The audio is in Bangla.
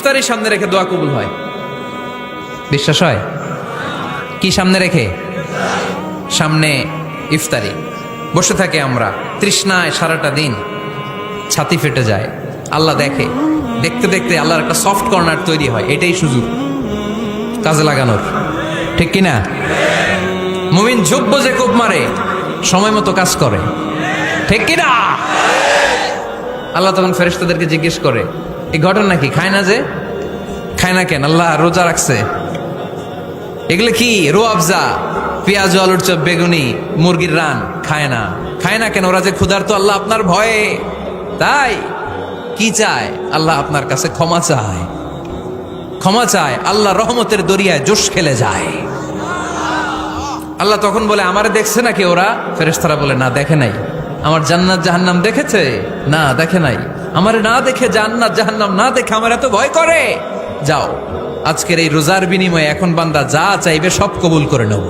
ইফতারির সামনে রেখে দোয়া কবুল হয়। বিশ্বাস হয়? কি সামনে রেখে? সামনে ইফতারি। বসে থাকে আমরা তৃষ্ণায় সারাটা দিন, ছাতি ফেটে যায়। আল্লাহ দেখে, দেখতে দেখতে আল্লাহর একটা সফট কর্নার তৈরি হয়। এটাই সুযোগ কাজে লাগানোর, ঠিক কিনা? মুমিন যোগ্য যে কোপ মারে, সময় মতো কাজ করে, ঠিক কিনা? আল্লাহ তখন ফেরেশতাদেরকে জিজ্ঞেস করে, এই ঘটনা কি? খায় না যে? খায় না কেন? আল্লাহ রোজা রাখছে। এগুলো কি? রোয়াবজা, পেঁয়াজ, আলুর চপ, বেগুনি, মুরগির রান খায় না। খায় না কেন? ওরা যে ক্ষুধার্ত, আল্লাহ আপনার ভয়ে। তাই কি চায়? আল্লাহ আপনার কাছে ক্ষমা চায়। ক্ষমা চায়, আল্লাহ রহমতের দরিয়ায় জোশ খেলে যায়। আল্লাহ তখন বলে, আমারে দেখছে নাকি ওরা? ফেরেশতারা বলে, না দেখে নাই। আমার জান্নাত জাহান্নাম দেখেছে? না দেখে নাই। আমারে না দেখে, জান্নাত জাহান্নাম না দেখে আমার এত ভয় করে। যাও, আজকের এই রোজার বিনিময়ে এখন বান্দা যা চাইবে সব কবুল করে নেব।